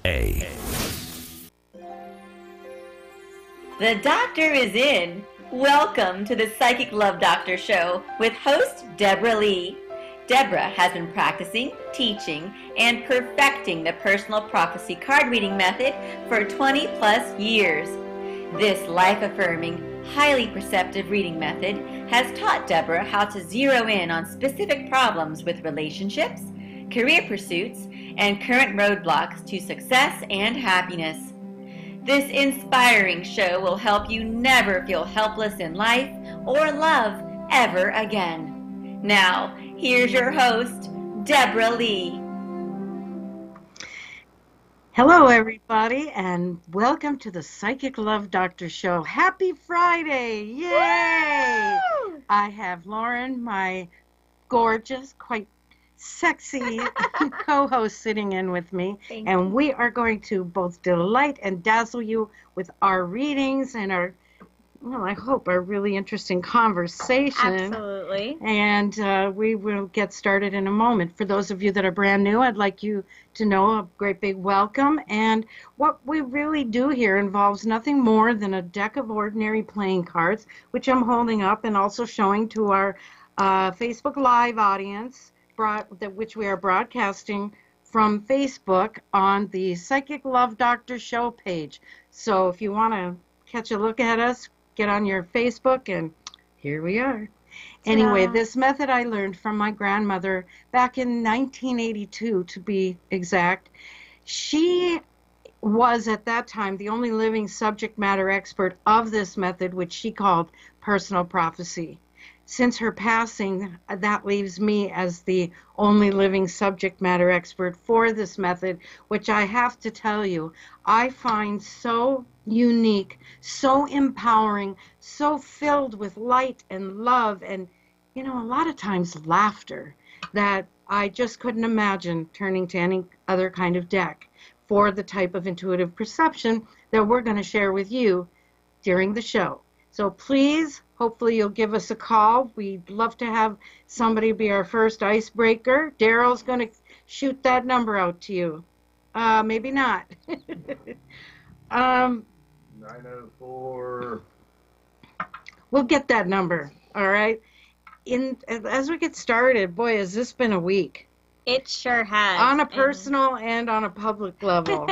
KCAA. The doctor is in. Welcome to the Psychic Love Doctor Show with host Deborah Lee. Deborah has been practicing, teaching, and perfecting the personal prophecy card reading method for 20 plus years. This life-affirming, highly perceptive reading method has taught Deborah how to zero in on specific problems with relationships, career pursuits, and current roadblocks to success and happiness. This inspiring show will help you never feel helpless in life or love ever again. Now, here's your host, Deborah Lee. Hello, everybody, and welcome to the Psychic Love Doctor Show. Happy Friday! Yay! Woo! I have Lauren, my gorgeous, quite sexy co-host, sitting in with me, and we are going to both delight and dazzle you with our readings and our, well, I hope, our really interesting conversation. Absolutely. And we will get started in a moment. For those of you that are brand new, I'd like you to know a great big welcome. And what we really do here involves nothing more than a deck of ordinary playing cards, which I'm holding up and also showing to our Facebook Live audience, which we are broadcasting from Facebook on the Psychic Love Doctor Show page. So if you want to catch a look at us, get on your Facebook, and here we are. Anyway, this method I learned from my grandmother back in 1982, to be exact. She was at that time the only living subject matter expert of this method, which she called personal prophecy. Since her passing, that leaves me as the only living subject matter expert for this method, which I have to tell you, I find so unique, so empowering, so filled with light and love and, you know, a lot of times laughter, that I just couldn't imagine turning to any other kind of deck for the type of intuitive perception that we're going to share with you during the show. So please, hopefully you'll give us a call. We'd love to have somebody be our first icebreaker. Daryl's going to shoot that number out to you. Maybe not. 904. We'll get that number, all right? As we get started, boy, has this been a week. It sure has. On a personal and on a public level.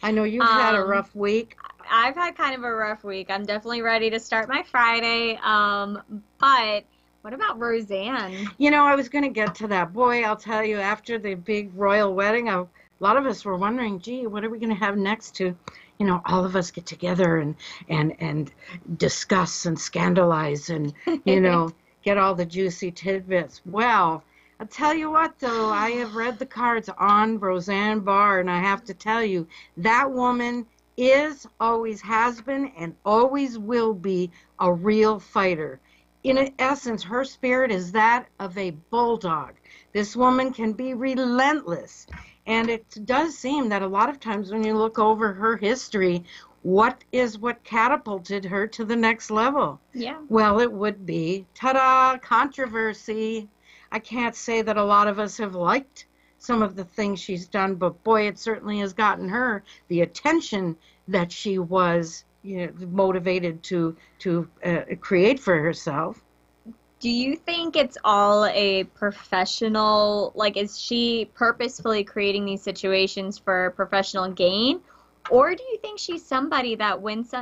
I know you've had a rough week. I've had kind of a rough week. I'm definitely ready to start my Friday. But what about Roseanne? You know, I was going to get to that. Boy, I'll tell you, after the big royal wedding, a lot of us were wondering, gee, what are we going to have next to, you know, all of us get together and discuss and scandalize and, you know, get all the juicy tidbits. Well, I'll tell you what, though, I have read the cards on Roseanne Barr, and I have to tell you, that woman is, always has been, and always will be a real fighter. In essence, her spirit is that of a bulldog. This woman can be relentless. And it does seem that a lot of times when you look over her history, what catapulted her to the next level? Yeah. Well, it would be, ta-da, controversy. I can't say that a lot of us have liked some of the things she's done, but boy, it certainly has gotten her the attention that she was, you know, motivated to create for herself. Do you think it's all a professional, like, is she purposefully creating these situations for professional gain? Or do you think she's somebody that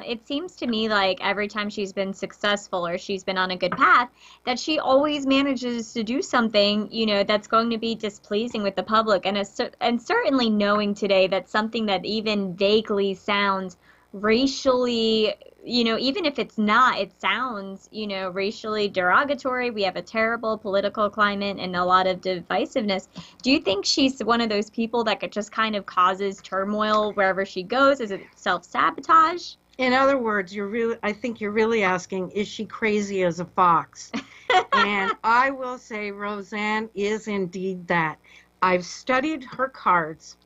it seems to me like every time she's been successful or she's been on a good path, that she always manages to do something, you know, that's going to be displeasing with the public. And certainly knowing today that something that even vaguely sounds racially, you know, even if it's not, it sounds, you know, racially derogatory. We have a terrible political climate and a lot of divisiveness. Do you think she's one of those people that could just kind of causes turmoil wherever she goes? Is it self-sabotage? In other words, I think you're really asking, is she crazy as a fox? And I will say Roseanne is indeed that. I've studied her cards.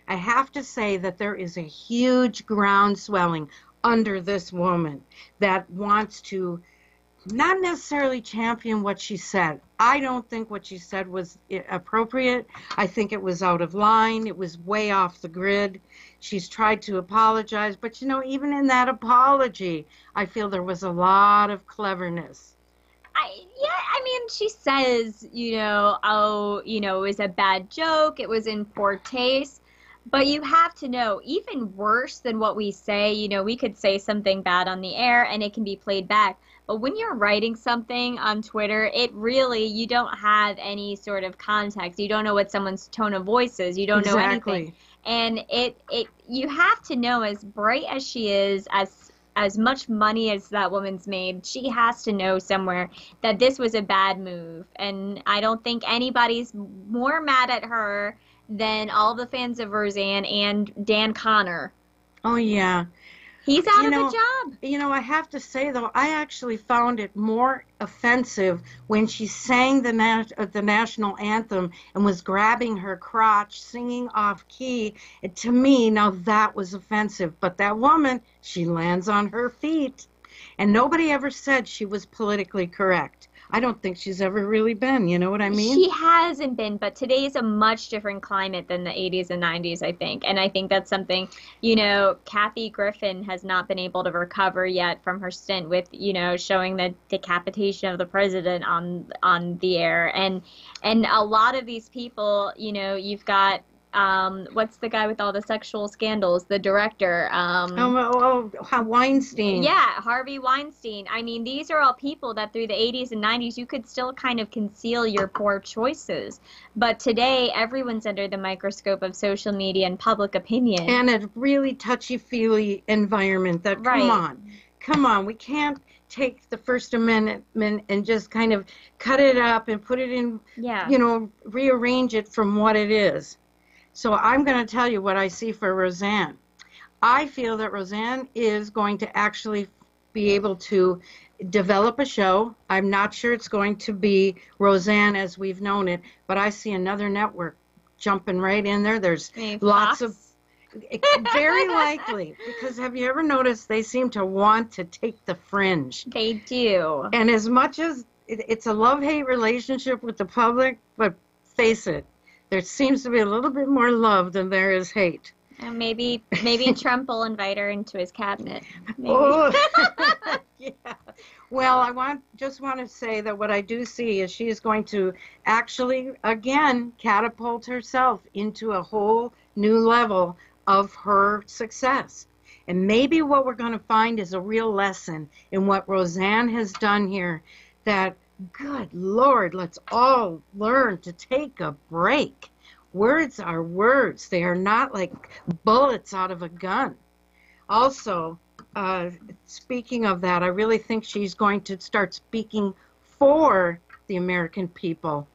I have to say that there is a huge ground swelling under this woman that wants to not necessarily champion what she said. I don't think what she said was appropriate. I think it was out of line. It was way off the grid. She's tried to apologize, but even in that apology, I feel there was a lot of cleverness. I mean, she says, oh, it was a bad joke. It was in poor taste. But you have to know, even worse than what we say, we could say something bad on the air and it can be played back. But when you're writing something on Twitter, you don't have any sort of context. You don't know what someone's tone of voice is. You don't know anything. And you have to know, as bright as she is, as much money as that woman's made, she has to know somewhere that this was a bad move. And I don't think anybody's more mad at her than all the fans of Roseanne and Dan Connor. Oh, yeah. He's out of a job. I have to say, though, I actually found it more offensive when she sang the national anthem and was grabbing her crotch, singing off key. To me, now that was offensive. But that woman, she lands on her feet. And nobody ever said she was politically correct. I don't think she's ever really been, you know what I mean? She hasn't been, but today is a much different climate than the 80s and 90s, I think. And I think that's something, Kathy Griffin has not been able to recover yet from her stint with, showing the decapitation of the president on the air. And a lot of these people, you've got what's the guy with all the sexual scandals? The director. Weinstein. Yeah, Harvey Weinstein. I mean, these are all people that through the 80s and 90s you could still kind of conceal your poor choices. But today, everyone's under the microscope of social media and public opinion. And a really touchy-feely environment that, come on, we can't take the First Amendment and just kind of cut it up and put it in, rearrange it from what it is. So I'm going to tell you what I see for Roseanne. I feel that Roseanne is going to actually be able to develop a show. I'm not sure it's going to be Roseanne as we've known it, but I see another network jumping right in there. There's lots of, very likely, because have you ever noticed they seem to want to take the fringe? They do. And as much as it's a love-hate relationship with the public, but face it, there seems to be a little bit more love than there is hate. And maybe Trump will invite her into his cabinet. Maybe. Oh, yeah. Well, I just want to say that what I do see is she is going to actually, again, catapult herself into a whole new level of her success. And maybe what we're going to find is a real lesson in what Roseanne has done here, that good Lord, let's all learn to take a break. Words are words. They are not like bullets out of a gun. Also, speaking of that, I really think she's going to start speaking for the American people.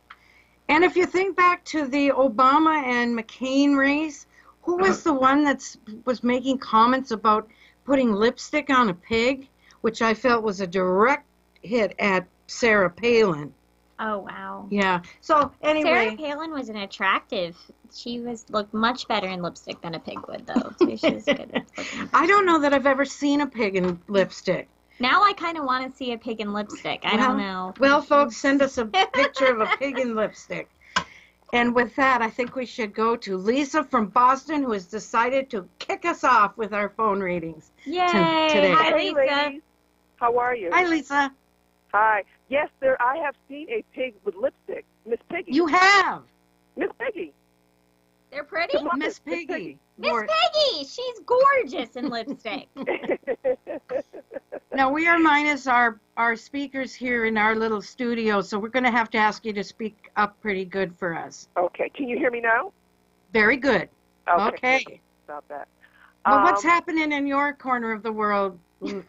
And if you think back to the Obama and McCain race, who was the one that was making comments about putting lipstick on a pig, which I felt was a direct hit at Sarah Palin. Oh, wow. Yeah. So, anyway. Sarah Palin was an attractive. She looked much better in lipstick than a pig would, though. So she was good. I don't know that I've ever seen a pig in lipstick. Now I kind of want to see a pig in lipstick. I don't know. Well, folks, send us a picture of a pig in lipstick. And with that, I think we should go to Lisa from Boston, who has decided to kick us off with our phone readings. Yay! Today. Hi, Hey, Lisa. ladies. How are you? Hi, Lisa. Hi. Yes, I have seen a pig with lipstick. Miss Piggy. You have. Miss Piggy. They're pretty? Come on, Miss Piggy. Miss Piggy! She's gorgeous in lipstick. Now, we are minus our speakers here in our little studio, so we're going to have to ask you to speak up pretty good for us. Okay. Can you hear me now? Very good. Okay. About that. Well, what's happening in your corner of the world, Lisa?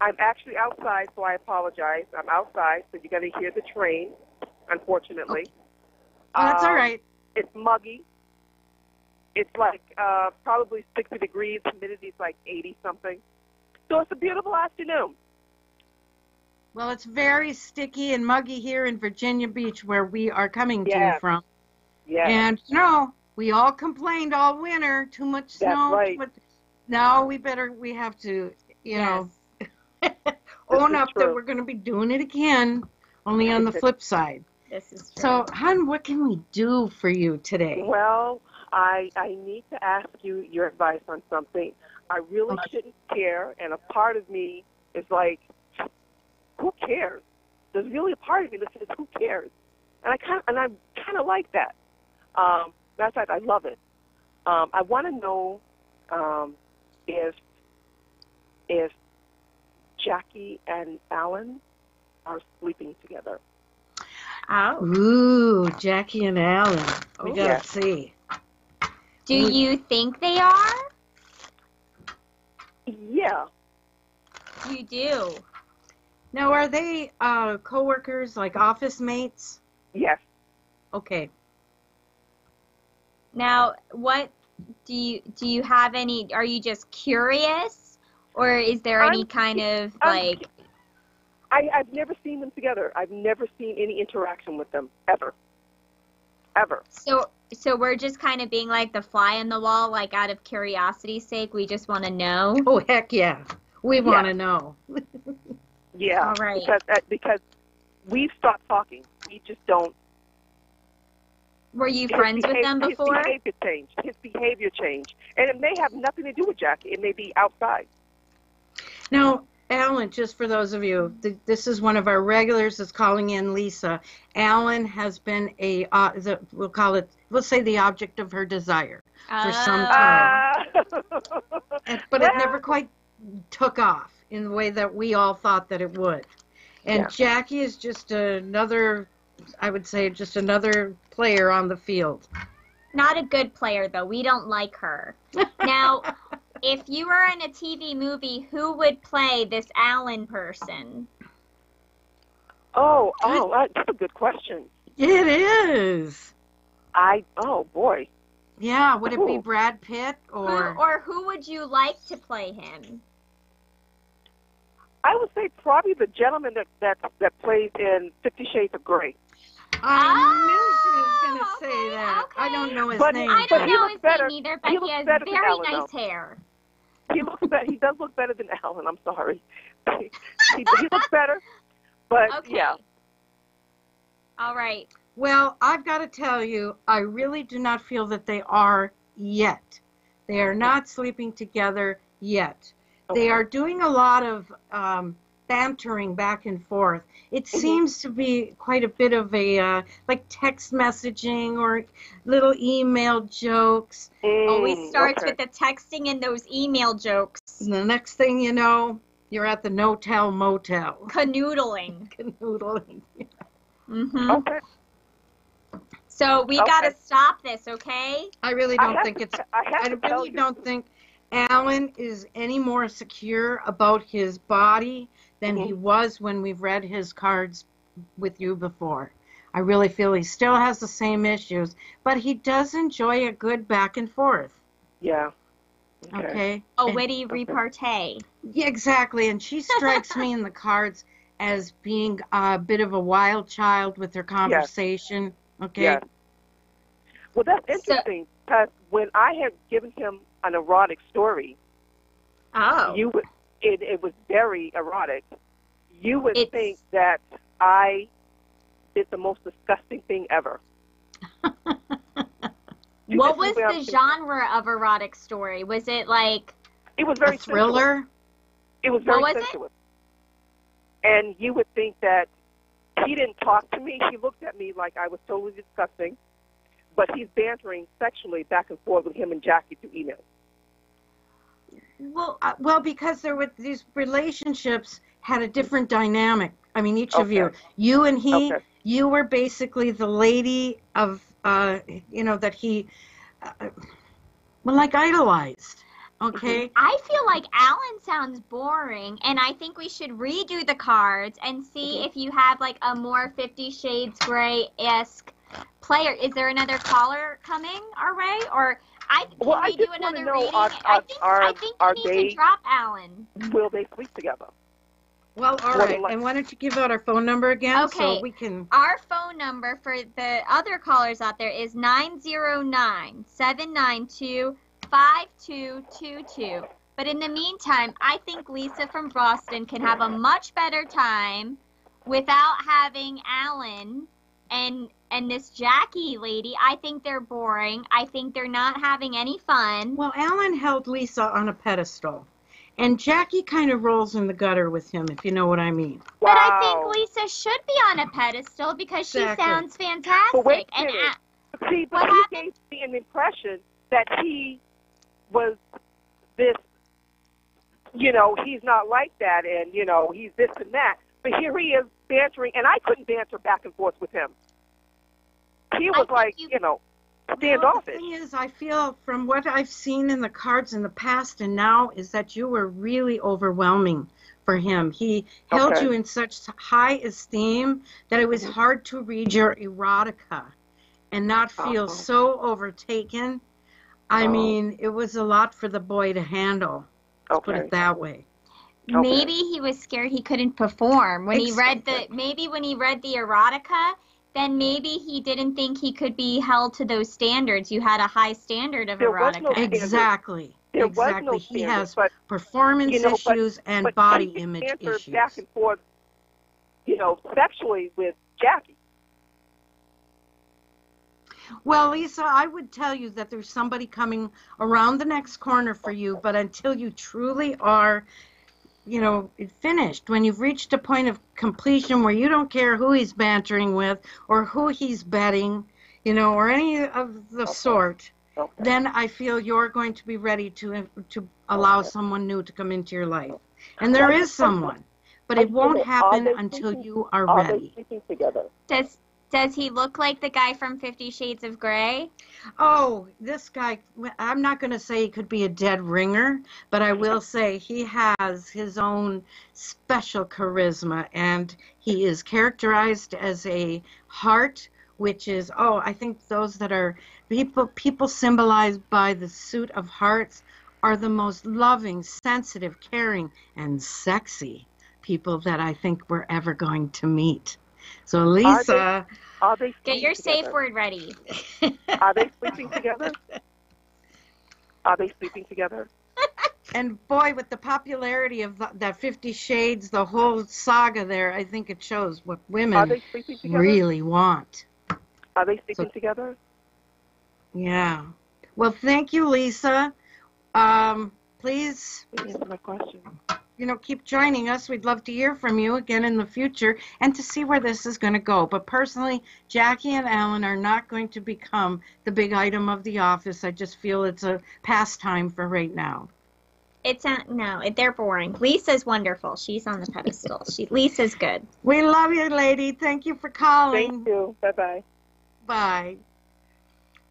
I'm actually outside, so I apologize. I'm outside, so you're going to hear the train, unfortunately. Oh, that's all right. It's muggy. It's like probably 60 degrees. Humidity's like 80-something. So it's a beautiful afternoon. Well, it's very sticky and muggy here in Virginia Beach, where we are coming to you from. Yeah. And, we all complained all winter, too much snow. That's right. Now we have to, own is up true. that we're going to be doing it again, only on the flip side. This is true. So, hon, what can we do for you today? Well, I need to ask you your advice on something. I really shouldn't care, and a part of me is like, who cares? There's really a part of me that says, who cares? And I'm kind of like that. Matter of fact, I love it. I want to know if Jackie and Alan are sleeping together. Oh. Ooh, Jackie and Alan. We got Yes. to see. Do you think they are? Yeah. You do. Now, are they co-workers, like office mates? Yes. Okay. Now, what do you have any? Are you just curious, or is there any kind of like? I've never seen them together. I've never seen any interaction with them ever. Ever. So we're just kind of being like the fly on the wall, like out of curiosity's sake. We just want to know. Oh, heck yeah. We want to know. Yeah. All right. Because we've stopped talking. We just don't. Were you friends with them before? His behavior changed. And it may have nothing to do with Jackie. It may be outside. Now, Alan, just for those of you, this is one of our regulars that's calling in, Lisa. Alan has been we'll say the object of her desire for some time. But it never quite took off in the way that we all thought that it would. And Jackie is just another, I would say, just another player on the field. Not a good player, though. We don't like her. Now, if you were in a TV movie, who would play this Alan person? Oh, that's a good question. It is. Oh, boy. Yeah, would it be Brad Pitt or who would you like to play him? I would say probably the gentleman that plays in 50 Shades of Grey. I knew she was going to say that. Okay. I don't know his name. I don't know his better. name either, but He he looks has better than very Alan, nice though. hair. He does look better than Alan. I'm sorry. he looks better, but Okay. yeah. All right. Well, I've got to tell you, I really do not feel that they are yet. They are not sleeping together yet. Okay. They are doing a lot of bantering back and forth. It seems to be quite a bit of a like text messaging or little email jokes. Always starts with the texting and those email jokes. And the next thing you know, you're at the no-tell motel. Canoodling. Canoodling. Mm-hmm. Okay. So we got to stop this, okay? I really don't think it's. I tell really you. don't think Alan is any more secure about his body than he was when we've read his cards with you before. I really feel he still has the same issues, but he does enjoy a good back and forth. Yeah. Okay. A witty repartee. Yeah, exactly. And she strikes me in the cards as being a bit of a wild child with her conversation. Okay. Yeah. Well, that's interesting because when I had given him an erotic story, it was very erotic. You would think that I did the most disgusting thing ever. What was the genre of erotic story? Was it like it was very a thriller? It was very what was sensuous. And you would think that he didn't talk to me. He looked at me like I was totally disgusting. But he's bantering sexually back and forth with him and Jackie through email. Well, because there were these relationships had a different dynamic. I mean, each of you and he, you were basically the lady of, that he, like idolized. Okay. I feel like Alan sounds boring, and I think we should redo the cards and see if you have like a more 50 Shades Grey-esque player. Is there another caller coming our way, or can we do another reading? I think you need to drop Alan. Will they sleep together? Well, all right. And why don't you give out our phone number again so we can... Our phone number for the other callers out there is 909-792-5222. But in the meantime, I think Lisa from Boston can have a much better time without having Alan and this Jackie lady. I think they're boring. I think they're not having any fun. Well, Alan held Lisa on a pedestal, and Jackie kind of rolls in the gutter with him, if you know what I mean. But I think Lisa should be on a pedestal because she sounds fantastic. But wait a minute. See, but he gave me an impression that he was this, you know, he's not like that, and, you know, he's this and that. But here he is bantering, and I couldn't banter back and forth with him. He was like, you know, standoffish. The thing is, I feel from what I've seen in the cards in the past and now is that you were really overwhelming for him. He held you in such high esteem that it was hard to read your erotica and not feel so overtaken. I mean, it was a lot for the boy to handle. Let's put it that way. Maybe he was scared he couldn't perform when he read the when he read the erotica. Then maybe he didn't think he could be held to those standards. You had a high standard of erotica. No exactly. There exactly. Was no he standard, has but, performance issues and body he image issues. Back and forth, you know, sexually with Jackie. Well, Lisa, I would tell you that there's somebody coming around the next corner for you, but until you truly are, you know, finished, when you've reached a point of completion where you don't care who he's bantering with or who he's betting, you know, or any of the sort, then I feel you're going to be ready to allow someone new to come into your life. And there is someone, but it won't happen until you are ready. Together? Does he look like the guy from 50 Shades of Grey? Oh, this guy, I'm not going to say he could be a dead ringer, but I will say he has his own special charisma, and he is characterized as a heart, which is, I think those that are people symbolized by the suit of hearts are the most loving, sensitive, caring, and sexy people that I think we're ever going to meet. So, Lisa, are they get your safe word ready. Are they sleeping together? Are they sleeping together? And boy, with the popularity of that 50 Shades, the whole saga there, I think it shows what women really want. Are they sleeping together? Yeah. Well, thank you, Lisa. Please. Answer my question. You know, keep joining us. We'd love to hear from you again in the future and to see where this is going to go. But personally, Jackie and Alan are not going to become the big item of the office. I just feel it's a pastime for right now. They're boring. Lisa's wonderful. She's on the pedestal. Lisa's good. We love you, lady. Thank you for calling. Thank you. Bye-bye. Bye.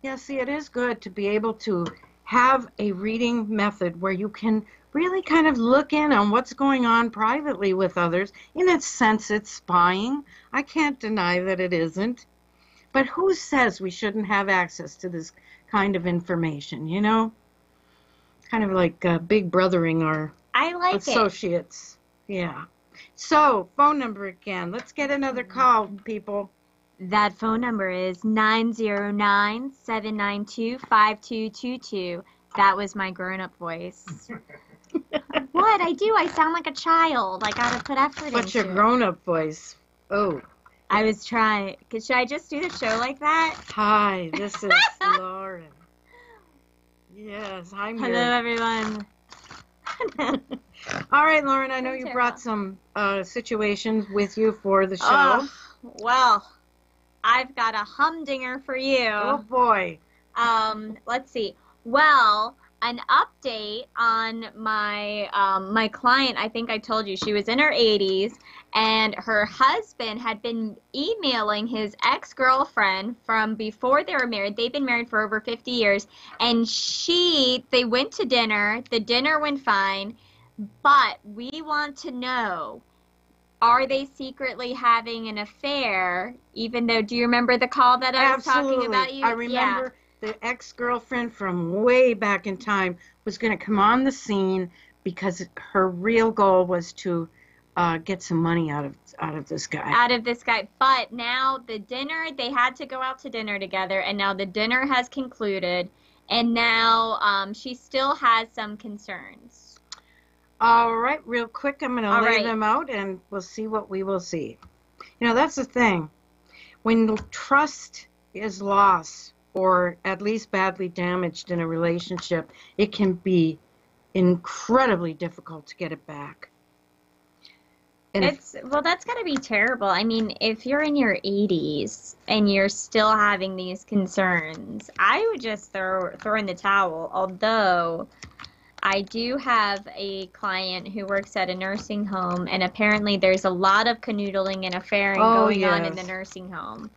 Yeah, see, it is good to be able to have a reading method where you can really kind of look in on what's going on privately with others. In its sense, it's spying. I can't deny that it isn't. But who says we shouldn't have access to this kind of information, you know? Kind of like big brothering our associates. Yeah. So, phone number again. Let's get another call, people. That phone number is 909-792-5222. That was my grown-up voice. What? I do. I sound like a child. I gotta put effort into it. What's your grown-up voice? Oh. I was trying. Should I just do the show like that? Hi, this is Lauren. Yes, I'm here. Hello, everyone. All right, Lauren, I know you brought some situations with you for the show. Well, I've got a humdinger for you. Oh, boy. Let's see. Well, an update on my my client. I think I told you she was in her 80s, and her husband had been emailing his ex-girlfriend from before they were married. They've been married for over 50 years, and they went to dinner. The dinner went fine, but we want to know, are they secretly having an affair? Even though, do you remember the call that I was talking about? I remember. Yeah. The ex-girlfriend from way back in time was going to come on the scene because her real goal was to get some money out of this guy. But now the dinner, they had to go out to dinner together, and now the dinner has concluded, and now she still has some concerns. All right, real quick, I'm going to All lay right. them out and we'll see what we will see. You know, that's the thing. When trust is lost or at least badly damaged in a relationship, it can be incredibly difficult to get it back. And Well, that's got to be terrible. I mean, if you're in your 80s and you're still having these concerns, I would just throw in the towel. Although I do have a client who works at a nursing home, and apparently there's a lot of canoodling and affairing going on in the nursing home.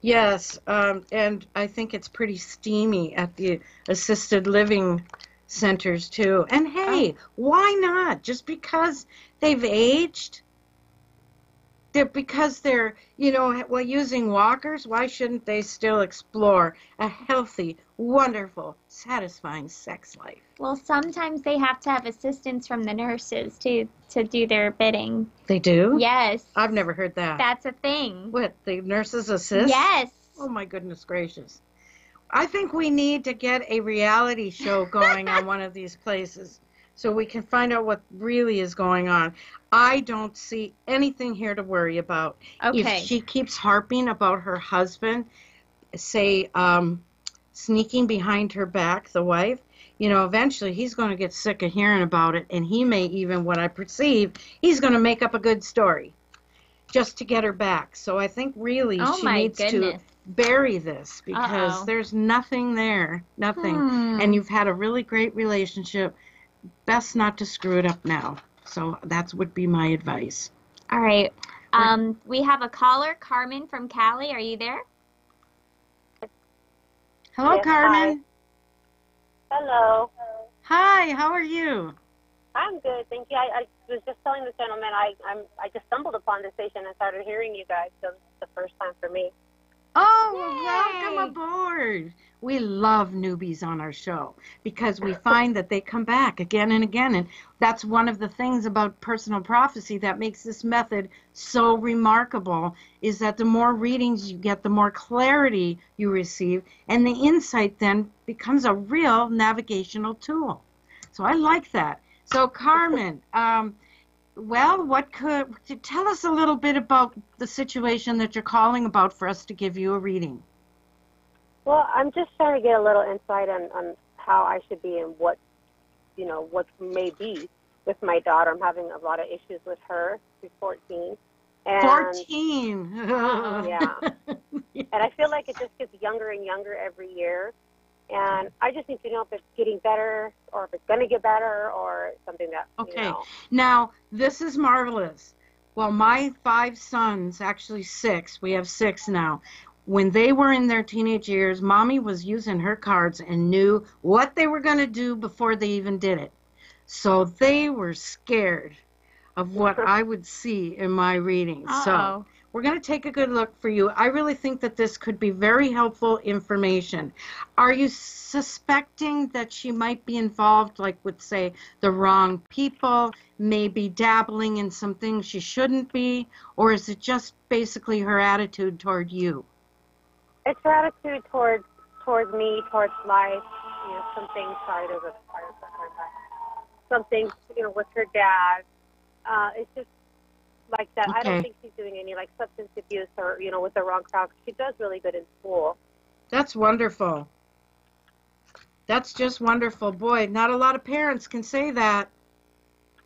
Yes, and I think it's pretty steamy at the assisted living centers too. And hey, why not? Just because they've aged, because they're, using walkers, why shouldn't they still explore a healthy, wonderful, satisfying sex life? Well, sometimes they have to have assistance from the nurses to do their bidding. They do? Yes. I've never heard that. That's a thing. What, the nurses assist? Yes. Oh my goodness gracious. I think we need to get a reality show going on one of these places so we can find out what really is going on. I don't see anything here to worry about. Okay. If she keeps harping about her husband, say, sneaking behind her back, the wife, eventually he's going to get sick of hearing about it, and he may even, what I perceive, he's going to make up a good story just to get her back. So I think really she needs to bury this because there's nothing there, nothing. And you've had a really great relationship. Best not to screw it up now. So that would be my advice. All right. We have a caller, Carmen from Cali. Are you there? Hello, Yes, Carmen. Hi. Hello. Hi, how are you? I'm good, thank you. I was just telling the gentleman I just stumbled upon the station and started hearing you guys, so this is the first time for me. Oh, well, welcome aboard. We love newbies on our show because we find that they come back again and again. And that's one of the things about personal prophecy that makes this method so remarkable is that the more readings you get, the more clarity you receive. And the insight then becomes a real navigational tool. So I like that. So, Carmen, well, tell us a little bit about the situation that you're calling about for us to give you a reading. Well, I'm just trying to get a little insight on how I should be and what may be with my daughter. I'm having a lot of issues with her. She's 14. And, 14? Yeah. And I feel like it just gets younger and younger every year. And I just need to know if it's getting better or if it's going to get better or something that, Okay. Now, this is marvelous. Well, my 5 sons, actually 6, we have 6 now, when they were in their teenage years, Mommy was using her cards and knew what they were going to do before they even did it. So they were scared of what I would see in my readings. So we're going to take a good look for you. I really think that this could be very helpful information. Are you suspecting that she might be involved, like with, say, the wrong people, maybe dabbling in some things she shouldn't be, or is it just basically her attitude toward you? It's her attitude towards me, towards life. Some things. Sorry, there's a fire truck. Some things, with her dad. It's just like that. Okay. I don't think she's doing any substance abuse or with the wrong crowd. She does really good in school. That's wonderful. That's just wonderful. Boy, not a lot of parents can say that.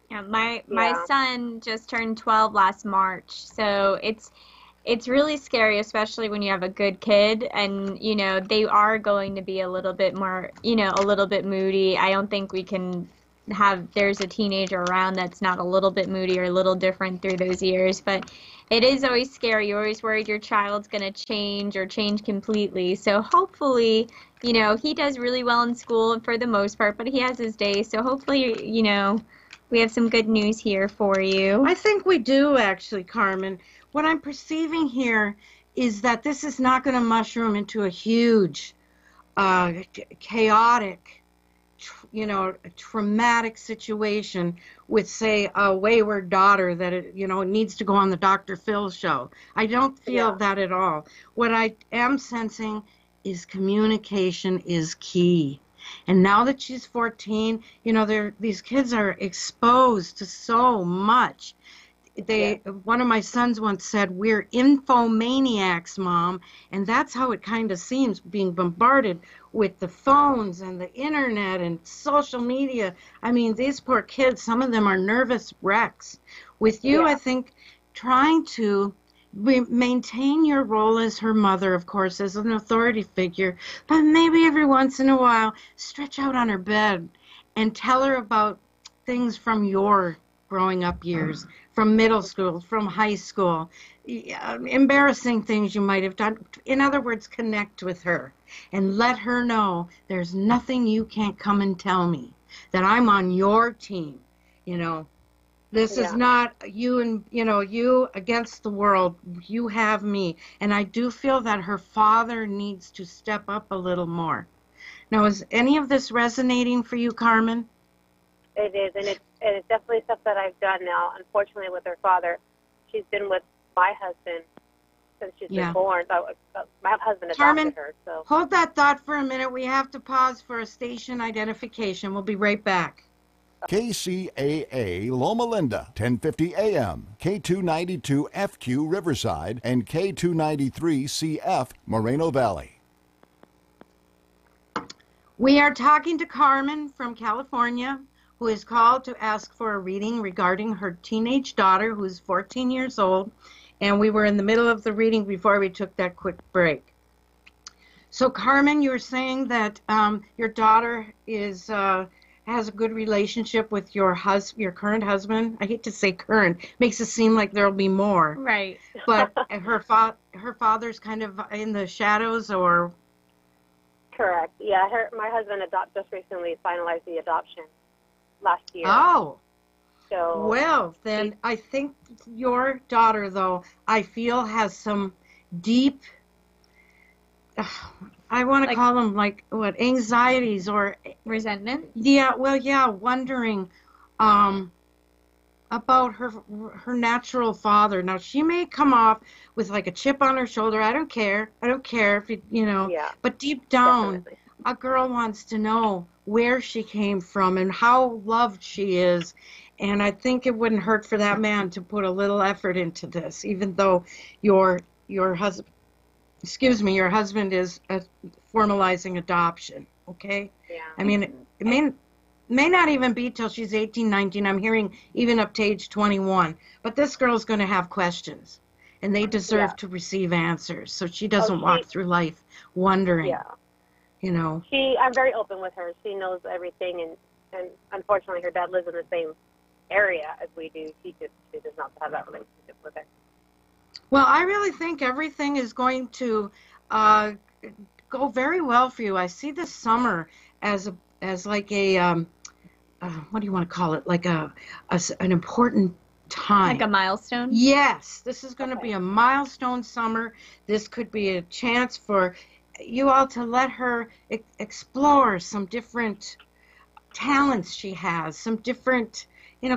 Yeah, my son just turned 12 last March, so it's really scary, especially when you have a good kid and, they are going to be a little bit more, a little bit moody. I don't think we can there's a teenager around that's not a little bit moody or a little different through those years, but it is always scary. You're always worried your child's going to change or change completely. So hopefully, he does really well in school for the most part, but he has his days. So hopefully, we have some good news here for you. I think we do, actually, Carmen. What I'm perceiving here is that this is not going to mushroom into a huge, chaotic, traumatic situation with, say, a wayward daughter that, needs to go on the Dr. Phil show. I don't feel that at all. What I am sensing is communication is key. And now that she's 14, these kids are exposed to so much. One of my sons once said, "We're infomaniacs, Mom," and that's how it kind of seems, being bombarded with the phones and the internet and social media. I mean, these poor kids, some of them are nervous wrecks. With you, I think trying to maintain your role as her mother, of course, as an authority figure, but maybe every once in a while stretch out on her bed and tell her about things from your growing up years, from middle school, from high school, embarrassing things you might have done. In other words, connect with her and let her know there's nothing you can't come and tell me, that I'm on your team. This is not you and, you against the world. You have me. And I do feel that her father needs to step up a little more. Now, is any of this resonating for you, Carmen? It is, and it's definitely stuff that I've done now. Unfortunately, with her father, she's been with my husband since she's been born. So, my husband adopted her. So hold that thought for a minute. We have to pause for a station identification. We'll be right back. KCAA Loma Linda, 1050 AM, K292 FQ Riverside, and K293 CF Moreno Valley. We are talking to Carmen from California, who is called to ask for a reading regarding her teenage daughter, who's 14 years old, and we were in the middle of the reading before we took that quick break. So, Carmen, you were saying that your daughter has a good relationship with your current husband. I hate to say current; makes it seem like there'll be more. Right. But her father's kind of in the shadows, or. Correct. Yeah, my husband just recently finalized the adoption last year. Oh. So. Well, then I think your daughter, though, I feel has some deep. I want to call them anxieties or resentment. Yeah, well, yeah, wondering about her natural father. Now, she may come off with like a chip on her shoulder. I don't care if Yeah. But deep down, Definitely. a girl wants to know where she came from and how loved she is. And I think it wouldn't hurt for that man to put a little effort into this, even though your husband. Your husband is formalizing adoption, okay? Yeah. I mean, it may not even be till she's 18, 19. I'm hearing even up to age 21. But this girl's going to have questions, and they deserve to receive answers, so she doesn't walk through life wondering, I'm very open with her. She knows everything, and unfortunately her dad lives in the same area as we do. She does not have that relationship with her. Well, I really think everything is going to go very well for you. I see this summer as like a what do you want to call it? Like an important time. Like a milestone? Yes, this is going to be a milestone summer. This could be a chance for you all to let her explore some different talents she has, some different.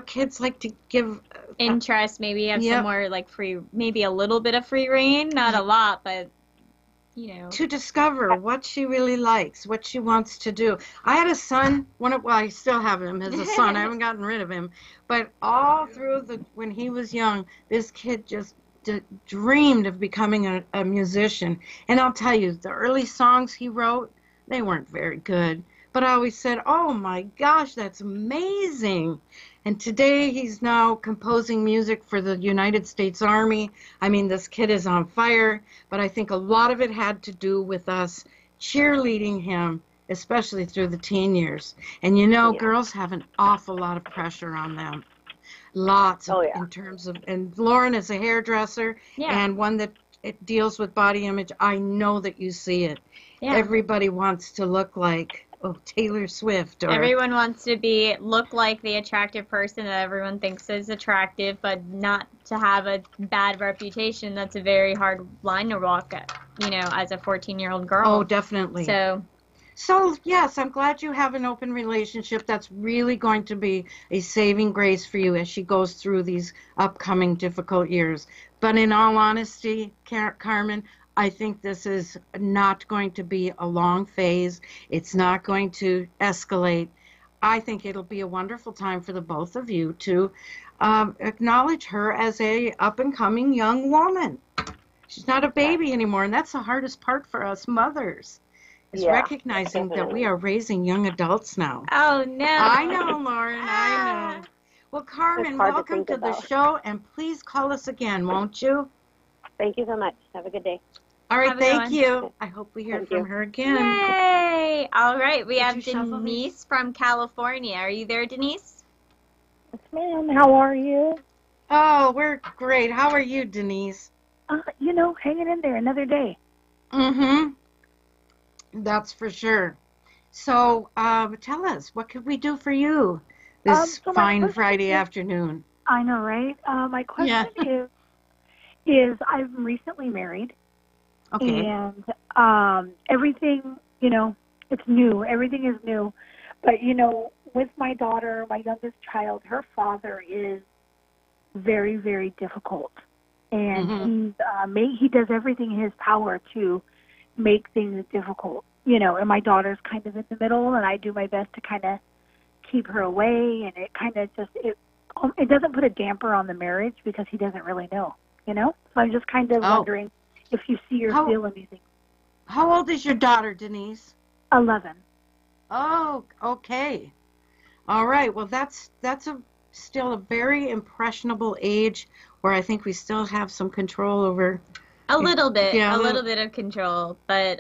Kids like to give interest, maybe have some more free, maybe a little bit of free reign, not a lot, but to discover what she really likes, what she wants to do. I had a son, I still have him as a son. I haven't gotten rid of him, but all through when he was young, this kid just dreamed of becoming a musician. And I'll tell you, the early songs he wrote, they weren't very good. But I always said, oh my gosh, that's amazing. And today he's now composing music for the United States Army. I mean, this kid is on fire, but I think a lot of it had to do with us cheerleading him, especially through the teen years. And girls have an awful lot of pressure on them. Lots of, in terms of, and Lauren is a hairdresser and one that it deals with body image. I know that you see it. Yeah. Everybody wants to look like Taylor Swift. Or everyone wants to look like the attractive person that everyone thinks is attractive, but not to have a bad reputation. That's a very hard line to walk, as a 14-year-old girl. Oh, definitely. So, yes, I'm glad you have an open relationship. That's really going to be a saving grace for you as she goes through these upcoming difficult years. But in all honesty, Carmen, I think this is not going to be a long phase. It's not going to escalate. I think it'll be a wonderful time for the both of you to acknowledge her as a up-and-coming young woman. She's not a baby anymore, and that's the hardest part for us mothers, is recognizing that we are raising young adults now. Oh, no. I know, Lauren, I know. Well, Carmen, welcome to the show, and please call us again, won't you? Thank you so much. Have a good day. All right, Have a good thank one. you. I hope we hear from her again. Yay! All right, we Did have you shuffle these? Denise from California. Are you there, Denise? Yes, ma'am. How are you? Oh, we're great. How are you, Denise? Hanging in there another day. Mm-hmm. That's for sure. So, tell us, what could we do for you this So my fine question Friday is- afternoon? I know, right? My question is I'm recently married, Okay. and everything, it's new. Everything is new. But, with my daughter, my youngest child, her father is very, very difficult. And he does everything in his power to make things difficult, and my daughter's kind of in the middle, and I do my best to kind of keep her away, and it kind of just, it doesn't put a damper on the marriage because he doesn't really know, So I'm just kind of wondering if you see or feel anything. How old is your daughter, Denise? 11. Oh, okay. All right. Well, that's still a very impressionable age where I think we still have some control over. A little bit. Yeah, a little bit of control. But,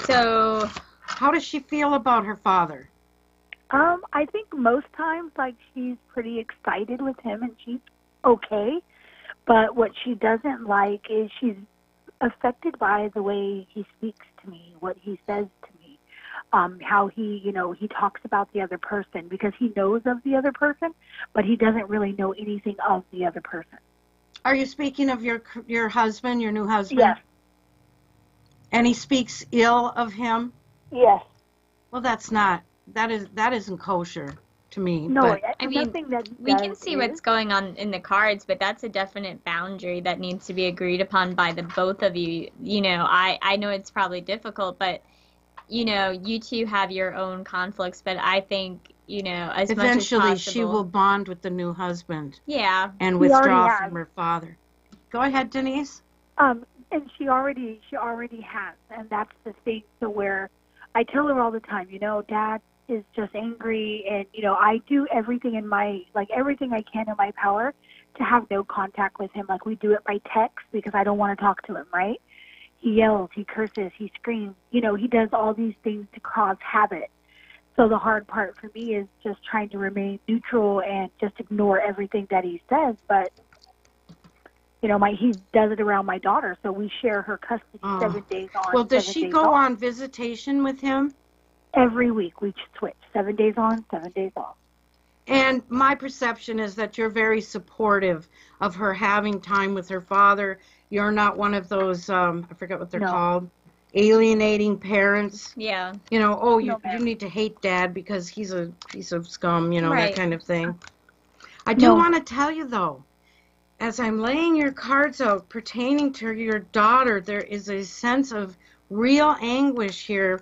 so... How does she feel about her father? I think most times, she's pretty excited with him, and she's okay. But what she doesn't like is she's affected by the way he speaks to me, what he says to me, how he talks about the other person, because he knows of the other person, but he doesn't really know anything of the other person. Are you speaking of your husband, your new husband? Yes. And he speaks ill of him? Yes. Well, that isn't kosher to me. No, but, I mean, nothing that we can see what's going on in the cards, but that's a definite boundary that needs to be agreed upon by the both of you. I know it's probably difficult, but, you two have your own conflicts, but I think, as much as eventually possible. she will bond with the new husband. Yeah. And She withdraw already from her father. Go ahead, Denise. And she already has, and that's the thing. So where I tell her all the time, Dad is just angry, and I do everything everything I can in my power to have no contact with him. We do it by text because I don't want to talk to him, right? He yells, he curses, he screams. He does all these things to cause habit. So the hard part for me is just trying to remain neutral and just ignore everything that he says. But, he does it around my daughter, so we share her custody 7 days on. Well, does 7 she days go off. on visitation with him? Every week we switch, 7 days on, 7 days off. And my perception is that you're very supportive of her having time with her father. You're not one of those, I forget what they're called, alienating parents. Yeah. You need to hate Dad because he's a piece of scum, that kind of thing. I do want to tell you, though, as I'm laying your cards out pertaining to your daughter, there is a sense of real anguish here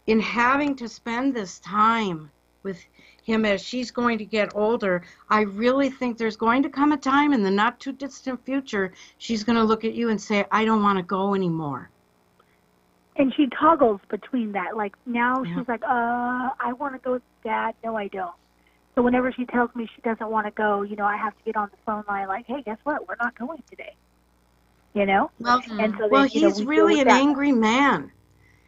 in having to spend this time with him as she's going to get older. I really think there's going to come a time in the not too distant future she's going to look at you and say, I don't want to go anymore. And she toggles between that. Now she's like, I want to go with Dad. No, I don't. So whenever she tells me she doesn't want to go, I have to get on the phone line hey, guess what? We're not going today. Well, and so then, he's really an angry man.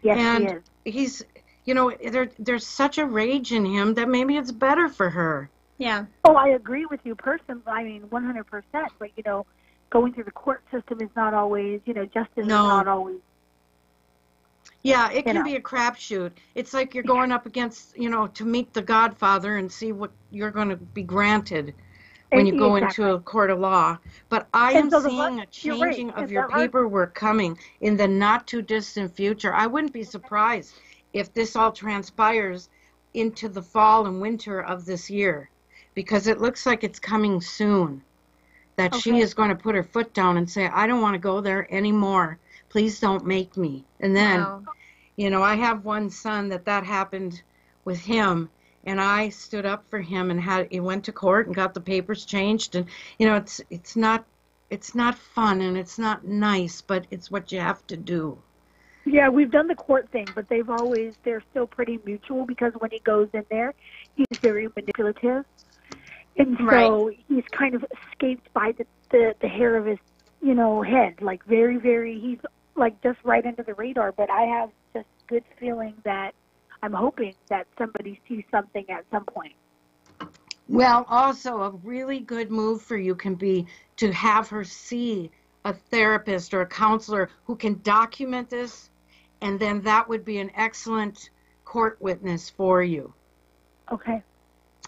Yes, and he is. He's, there's such a rage in him that maybe it's better for her. Yeah. Oh, I agree with you personally. 100%. But, going through the court system is not always, justice is not always. Yeah, it can be a crapshoot. It's like you're going up against, to meet the Godfather and see what you're going to be granted when you go into a court of law. But I am seeing a changing of your paperwork coming in the not too distant future. I wouldn't be surprised if this all transpires into the fall and winter of this year, because it looks like it's coming soon. that she is going to put her foot down and say, I don't want to go there anymore. Please don't make me. And then, Wow. you know, I have one son that happened with him, and I stood up for him and he went to court and got the papers changed. And, you know, it's not fun and it's not nice, but it's what you have to do. Yeah, we've done the court thing, but they're still pretty mutual, because when he goes in there, he's very manipulative. And so he's kind of escaped by the hair of his, you know, head, like very, very, he's like just right under the radar. But I have just good feeling that I'm hoping that somebody sees something at some point. Well, also a really good move for you can be to have her see a therapist or a counselor who can document this, and then that would be an excellent court witness for you. Okay.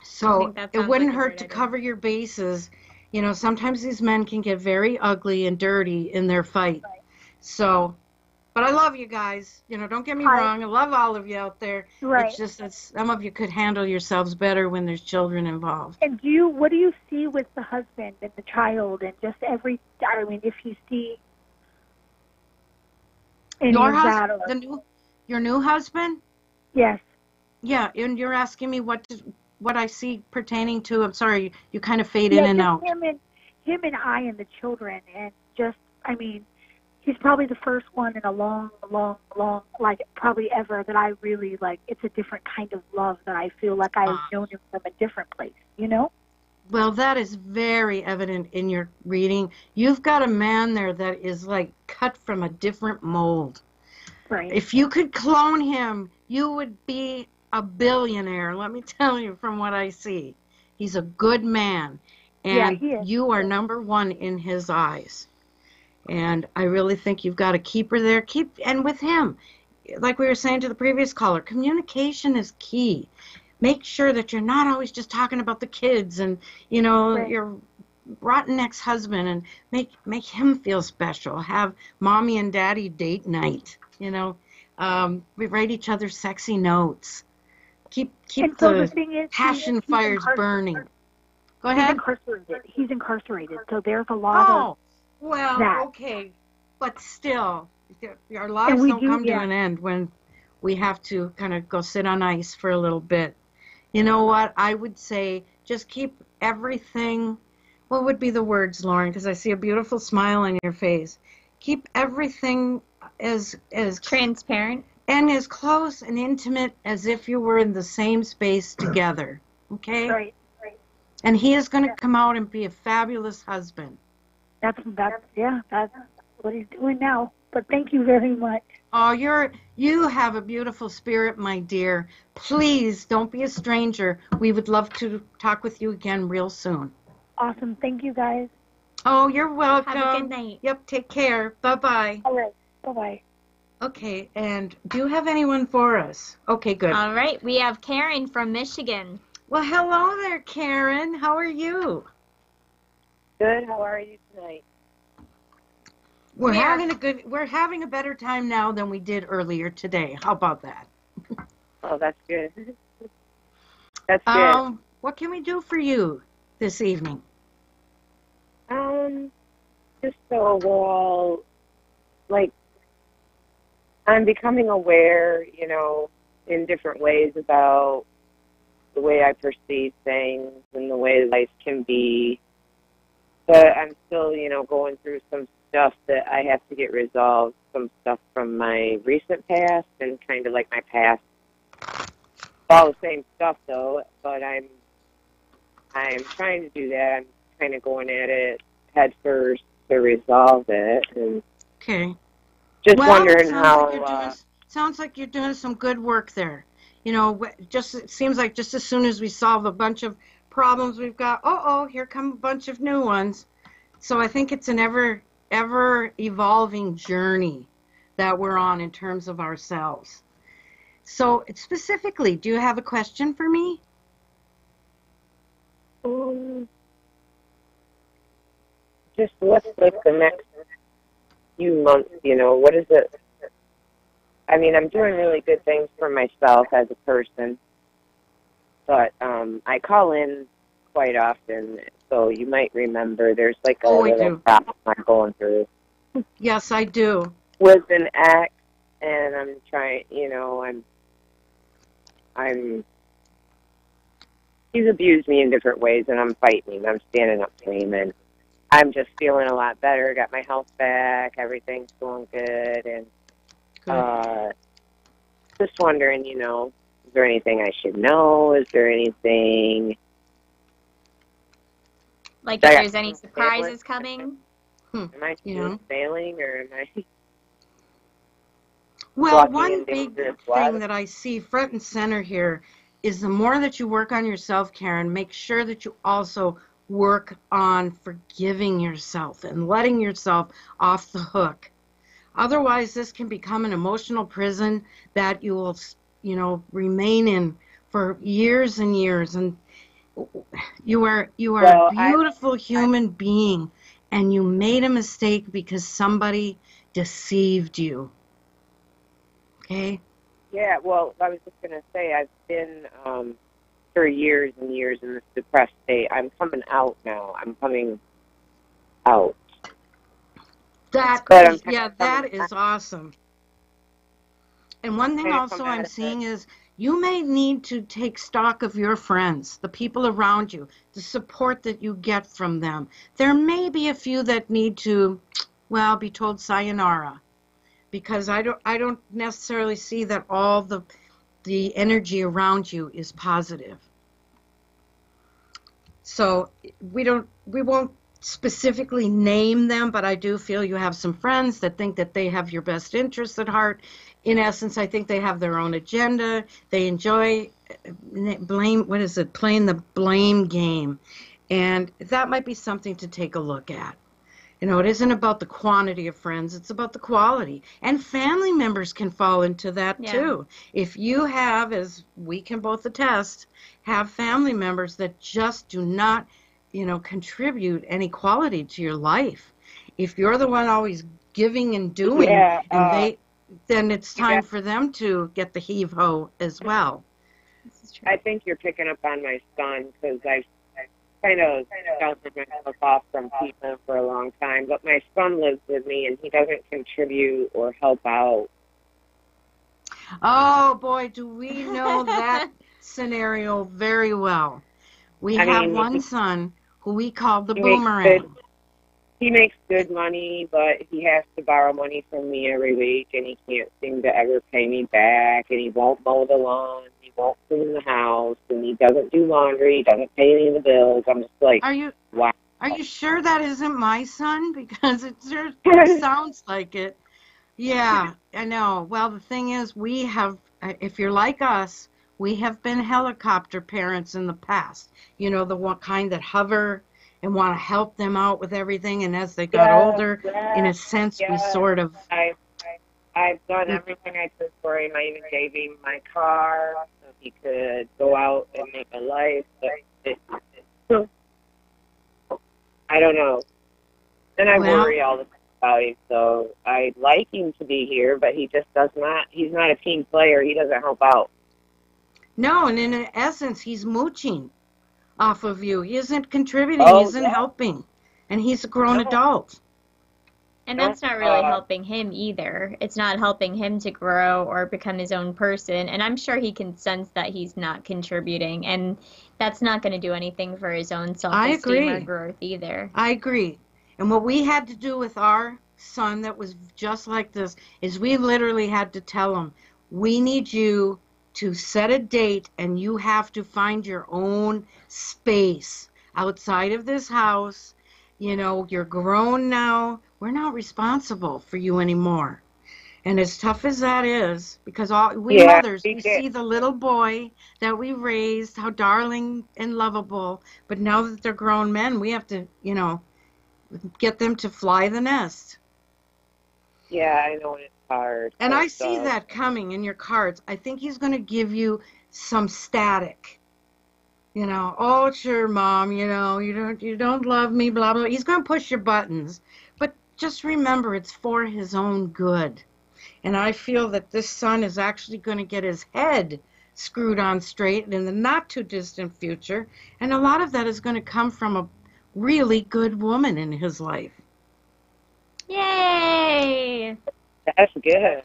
So it wouldn't hurt to cover your bases. You know, sometimes these men can get very ugly and dirty in their fight. Right. So, but I love you guys. You know, don't get me wrong. I love all of you out there. Right. It's just that some of you could handle yourselves better when there's children involved. And what do you see with the husband and the child and just if you see any Your of husband, that? Your new husband? Yes. Yeah, and you're asking me what I see pertaining to. I'm sorry, you kind of fade in and out. Him and I and the children, and just, I mean, he's probably the first one in a long, like probably ever that I really like. It's a different kind of love that I feel like I've known him from a different place, you know? Well, that is very evident in your reading. You've got a man there that is like cut from a different mold. Right. If you could clone him, you would be a billionaire, let me tell you from what I see. He's a good man, and he is. You are number one in his eyes. And I really think you've got to keep her there. And with him, like we were saying to the previous caller, communication is key. Make sure that you're not always just talking about the kids and, you know, your rotten ex-husband, and make him feel special. Have mommy and daddy date night, you know. We write each other sexy notes. Keep the thing is, passion fires burning. Go ahead. He's incarcerated, so there's a lot of that. Okay, but still, our lives don't come to an end when we have to kind of go sit on ice for a little bit. You know what? I would say just keep everything. What would be the words, Lauren? Because I see a beautiful smile on your face. Keep everything as transparent and as close and intimate as if you were in the same space together. Okay? Right. And he is going to come out and be a fabulous husband. That's what he's doing now. But thank you very much. Oh, you have a beautiful spirit, my dear. Please don't be a stranger. We would love to talk with you again real soon. Awesome. Thank you, guys. Oh, you're welcome. Have a good night. Yep, take care. Bye-bye. All right. Bye-bye. Okay, and do you have anyone for us? Okay, good. All right, we have Karen from Michigan. Well, hello there, Karen. How are you? Good. How are you tonight? We're having a better time now than we did earlier today. How about that? Oh, that's good. That's good. What can we do for you this evening? Just so we're all, like, I'm becoming aware, you know, in different ways about the way I perceive things and the way life can be. But I'm still, you know, going through some stuff that I have to get resolved, some stuff from my recent past and kind of like my past. All the same stuff, though, but I'm trying to do that. I'm kind of going at it head first to resolve it. And okay. Just wondering how... sounds like you're doing some good work there. You know, it seems like just as soon as we solve a bunch of problems we've got, here come a bunch of new ones. So I think it's an ever evolving journey that we're on in terms of ourselves. So specifically, do you have a question for me? Just what's like the next few months, you know, what is it? I mean, I'm doing really good things for myself as a person, but I call in quite often, so you might remember there's like a Oh, I little do. problem I'm going through Yes, I do. with an ex, and I'm trying, you know, I'm he's abused me in different ways, and I'm fighting him. I'm standing up to him, and I'm just feeling a lot better. Got my health back. Everything's going good, and Good. just wondering, you know, is there anything I should know? Is there anything Like if there's any surprises coming? Am I Yeah. failing, or am I? Well, walking one in big dangerous thing water? that I see front and center here is the more that you work on yourself, Karen, make sure that you also work on forgiving yourself and letting yourself off the hook. Otherwise, this can become an emotional prison that you will, you know, remain in for years and years. And you are Well, a beautiful human being, and you made a mistake because somebody deceived you. Okay? Yeah, well, I was just going to say I've been for years and years in this depressed state. I'm coming out now. I'm coming out. That But is, I'm yeah, coming that is awesome. And one thing trying to also come out I'm of seeing it. is you may need to take stock of your friends, the people around you, the support that you get from them. There may be a few that need to, well, be told sayonara, because I don't necessarily see that all the energy around you is positive. So we won't specifically name them, but I do feel you have some friends that think that they have your best interests at heart. In essence, I think they have their own agenda. They enjoy playing the blame game. And that might be something to take a look at. You know, it isn't about the quantity of friends, it's about the quality. And family members can fall into that too. If you have, as we can both attest, have family members that just do not, you know, contribute any quality to your life. If you're the one always giving and doing, Yeah, and then it's time for them to get the heave-ho as well. I think you're picking up on my son, because I've kind of sheltered myself off from people for a long time. But my son lives with me, and he doesn't contribute or help out. Oh boy, do we know that scenario very well. We have one son who we call the boomerang. He makes good money, but he has to borrow money from me every week, and he can't seem to ever pay me back, and he won't mow the lawn, he won't clean the house, and he doesn't do laundry, he doesn't pay any of the bills. I'm just like, wow. Are you sure that isn't my son? Because it sure sounds like it. Yeah, I know. Well, the thing is, we have, if you're like us, we have been helicopter parents in the past. You know, the one kind that hover and want to help them out with everything. And as they got older, in a sense, we sort of... I've done everything I could for him. I even gave him my car so he could go out and make a life. But I don't know. And I worry all the time about him. So I'd like him to be here, but he just does not. He's not a team player. He doesn't help out. No, and in essence, he's mooching off of you. He isn't contributing. He isn't helping. And he's a grown adult. And that's not really helping him either. It's not helping him to grow or become his own person. And I'm sure he can sense that he's not contributing. And that's not going to do anything for his own self-esteem or growth either. I agree. And what we had to do with our son that was just like this is we literally had to tell him, we need you to set a date, and you have to find your own space outside of this house. You know, you're grown now. We're not responsible for you anymore. And as tough as that is, because we mothers, we see the little boy that we raised, how darling and lovable, but now that they're grown men, we have to, you know, get them to fly the nest. Yeah, I know it's hard. And I see that coming in your cards. I think he's going to give you some static. You know, oh, sure, Mom, you know, you don't love me, blah, blah. He's going to push your buttons. But just remember, it's for his own good. And I feel that this son is actually going to get his head screwed on straight in the not too distant future. And a lot of that is going to come from a really good woman in his life. Yay! That's good.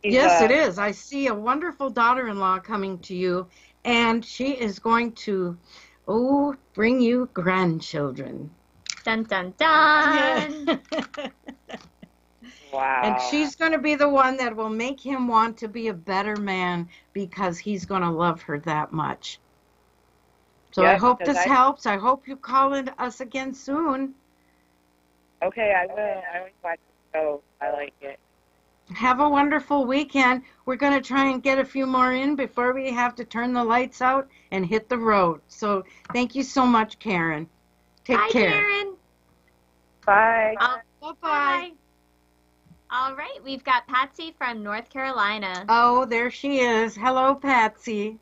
Yes, it is. I see a wonderful daughter-in-law coming to you, and she is going to, bring you grandchildren. Dun, dun, dun. Wow. And she's going to be the one that will make him want to be a better man because he's going to love her that much. So I hope this helps. I hope you call in us again soon. Okay, I will. I always watch the show. I like it. Have a wonderful weekend. We're going to try and get a few more in before we have to turn the lights out and hit the road. So thank you so much, Karen. Take care. Karen. Bye. Bye-bye. All right, we've got Patsy from North Carolina. Oh, there she is. Hello, Patsy.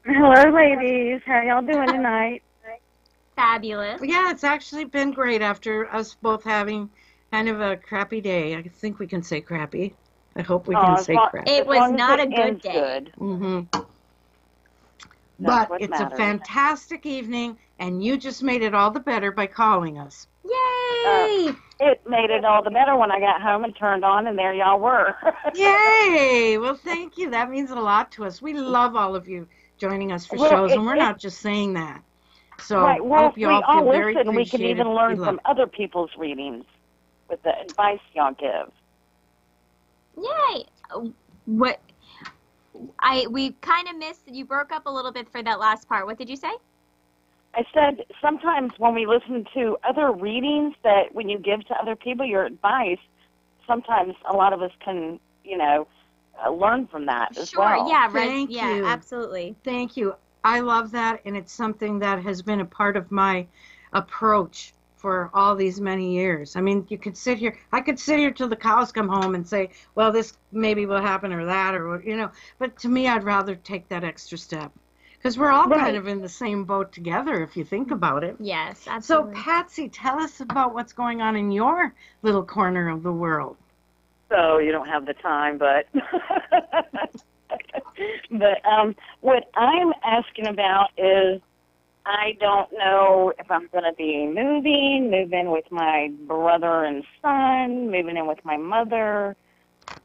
Hello, ladies. How y'all doing tonight? Fabulous. Yeah, it's actually been great after us both having kind of a crappy day. I think we can say crappy. I hope we can say crappy. It was not a good day. Good. Mm-hmm. But it's a fantastic evening, and you just made it all the better by calling us. Yay! It made it all the better when I got home and turned on, and there y'all were. Yay! Well, thank you. That means a lot to us. We love all of you joining us for shows, and we're not just saying that. So right. Well, hope you all feel very listen, we can appreciated. even learn from other people's readings with the advice y'all give. Yay! We kind of missed, you broke up a little bit for that last part. What did you say? I said sometimes when we listen to other readings that when you give to other people your advice, sometimes a lot of us can, learn from that as well. Sure, yeah, right. Thank yeah, you. Absolutely. Thank you. I love that, and it's something that has been a part of my approach for all these many years. I mean, I could sit here till the cows come home and say, well, this maybe will happen or that, or, but to me, I'd rather take that extra step. Because we're all kind of in the same boat together, if you think about it. Yes, absolutely. So, Patsy, tell us about what's going on in your little corner of the world. So you don't have the time, but what I'm asking about is I don't know if I'm going to be moving in with my brother and son, moving in with my mother,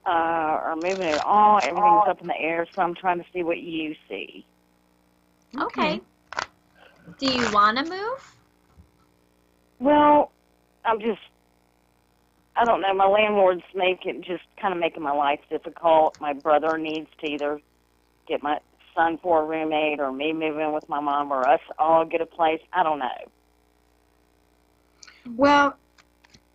or moving at all. Everything's up in the air, so I'm trying to see what you see. Okay. Do you want to move? Well, I don't know. My landlord's making my life difficult. My brother needs to either get my son for a roommate or me move in with my mom or us all get a place. I don't know. Well,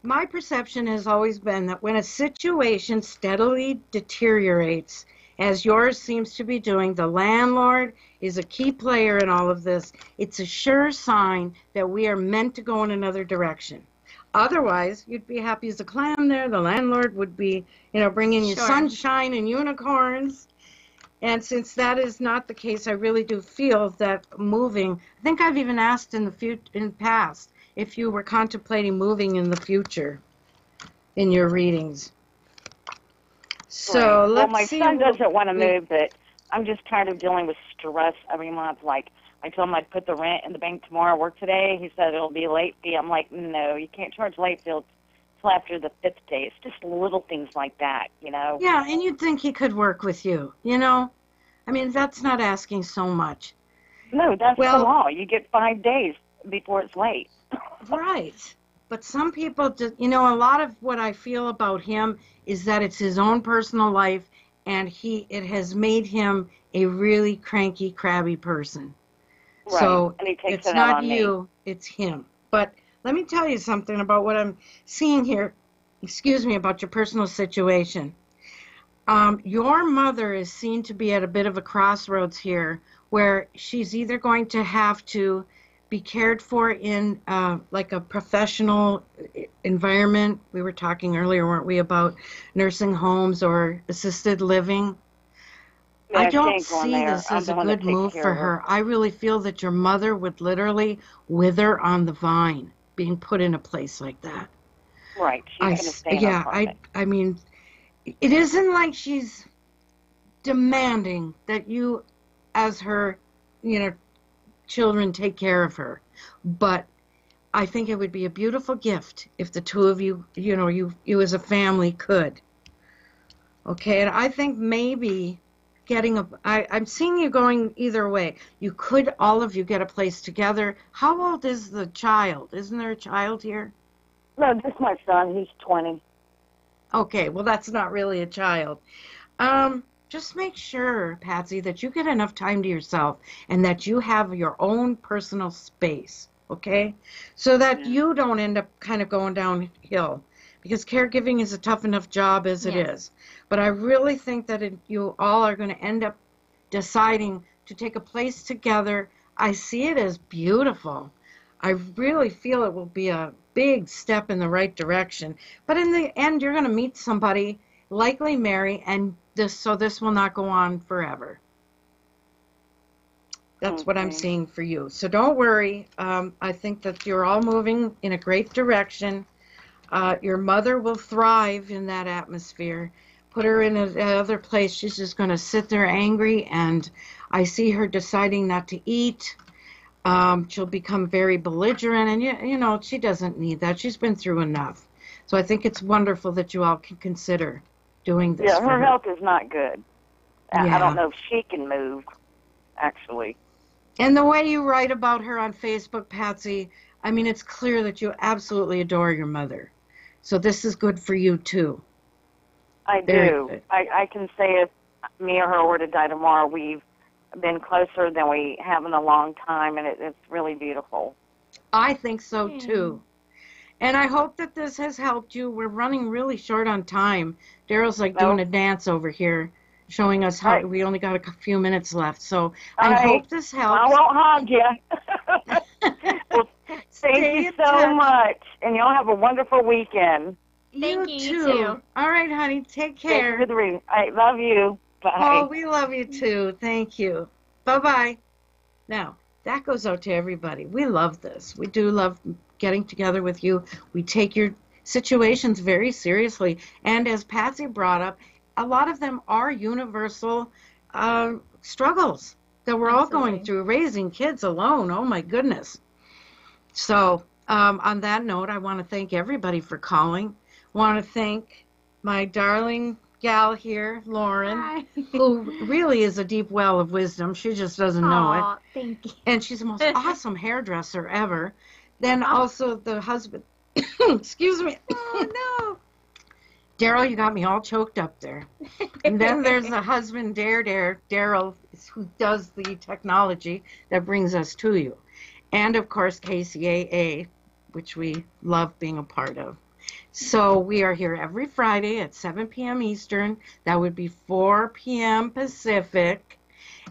my perception has always been that when a situation steadily deteriorates, as yours seems to be doing, the landlord is a key player in all of this. It's a sure sign that we are meant to go in another direction. Otherwise, you'd be happy as a clam there. The landlord would be, bringing you sunshine and unicorns. And since that is not the case, I really do feel that moving, I think I've even asked in the past if you were contemplating moving in the future in your readings. So let's see. Well, my son doesn't want to move, but I'm just tired of dealing with stress every month. Like, I told him I'd put the rent in the bank tomorrow, work today. He said it'll be a late fee. I'm like, no, you can't charge late fee till after the 5th day. It's just little things like that, Yeah, and you'd think he could work with you, I mean, that's not asking so much. No, that's the law. You get 5 days before it's late. Right. But some people, a lot of what I feel about him is that it's his own personal life, and it has made him a really cranky, crabby person. Right. So and he takes it's it not out on you, it's him. But let me tell you something about what I'm seeing here. Excuse me, about your personal situation. Your mother is seen to be at a bit of a crossroads here, where she's either going to have to be cared for in like a professional environment. We were talking earlier, weren't we, about nursing homes or assisted living? Yeah, I don't see this as a good move for her. I really feel that your mother would literally wither on the vine being put in a place like that. Right. She's going to stay in her apartment. I mean, it isn't like she's demanding that you as her, children take care of her. But I think it would be a beautiful gift if the two of you, you as a family could. Okay, and I think maybe I'm seeing you going either way. You could, all of you, get a place together. How old is the child? Isn't there a child here? No, just my son. He's 20. Okay, well, that's not really a child. Just make sure, Patsy, that you get enough time to yourself and that you have your own personal space, okay? So that you don't end up kind of going downhill, because caregiving is a tough enough job as it is. But I really think that you all are going to end up deciding to take a place together. I see it as beautiful. I really feel it will be a big step in the right direction. But in the end, you're going to meet somebody, likely marry, and this will not go on forever. That's what I'm seeing for you. So don't worry. I think that you're all moving in a great direction. Your mother will thrive in that atmosphere. Put her in another place. She's just going to sit there angry, and I see her deciding not to eat. She'll become very belligerent, and she doesn't need that. She's been through enough. So I think it's wonderful that you all can consider doing this. Yeah, her health is not good. I don't know if she can move, actually. And the way you write about her on Facebook, Patsy, I mean, it's clear that you absolutely adore your mother. So this is good for you, too. I do. I can say if me or her were to die tomorrow, we've been closer than we have in a long time, and it's really beautiful. I think so, too. And I hope that this has helped you. We're running really short on time. Daryl's doing a dance over here, showing us how we only got a few minutes left. So I hope this helps. I won't hog you. Well, thank you so much, and y'all have a wonderful weekend. Thank you too. All right, honey. Take care. I love you. Bye. Oh, we love you too. Thank you. Bye-bye. Now, that goes out to everybody. We love this. We do love getting together with you. We take your situations very seriously. And as Patsy brought up, a lot of them are universal struggles that we're all going through. Raising kids alone, oh my goodness. So on that note, I want to thank everybody for calling. Want to thank my darling gal here, Lauren, who really is a deep well of wisdom. She just doesn't know it. Thank you. And she's the most awesome hairdresser ever. Then also the husband. Excuse me. Oh, no. Daryl, you got me all choked up there. And then there's the husband, Daryl, who does the technology that brings us to you. And, of course, KCAA, which we love being a part of. So we are here every Friday at 7 p.m. Eastern. That would be 4 p.m. Pacific.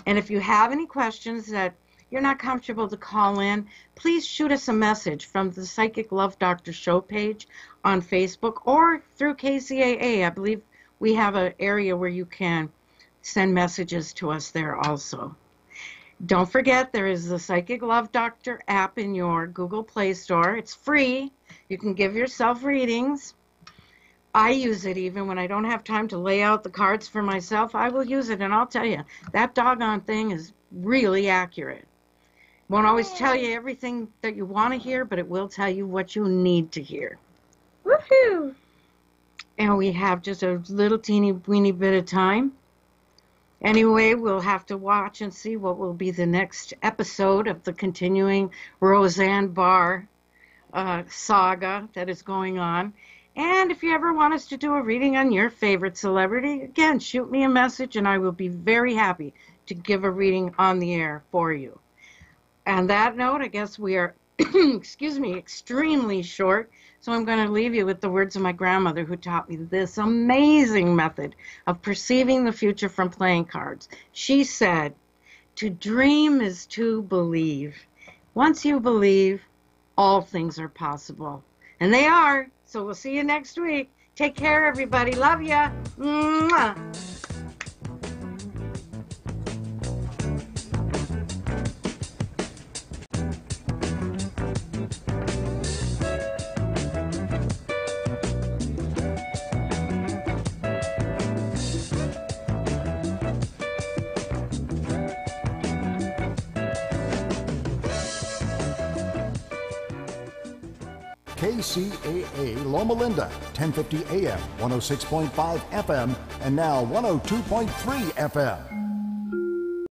And if you have any questions that you're not comfortable to call in, please shoot us a message from the Psychic Love Doctor show page on Facebook or through KCAA. I believe we have an area where you can send messages to us there also. Don't forget, there is the Psychic Love Doctor app in your Google Play Store. It's free. You can give yourself readings. I use it even when I don't have time to lay out the cards for myself. I will use it, and I'll tell you, that doggone thing is really accurate. Won't always tell you everything that you want to hear, but it will tell you what you need to hear. Woohoo! And we have just a little teeny weeny bit of time. Anyway, we'll have to watch and see what will be the next episode of the continuing Roseanne Barr saga that is going on. And if you ever want us to do a reading on your favorite celebrity, again, shoot me a message and I will be very happy to give a reading on the air for you. On that note, I guess we are, excuse me, extremely short. So I'm going to leave you with the words of my grandmother, who taught me this amazing method of perceiving the future from playing cards. She said, "To dream is to believe. Once you believe, all things are possible." And they are. So we'll see you next week. Take care, everybody. Love ya. Mwah. KCAA Loma Linda, 1050 AM, 106.5 FM, and now 102.3 FM.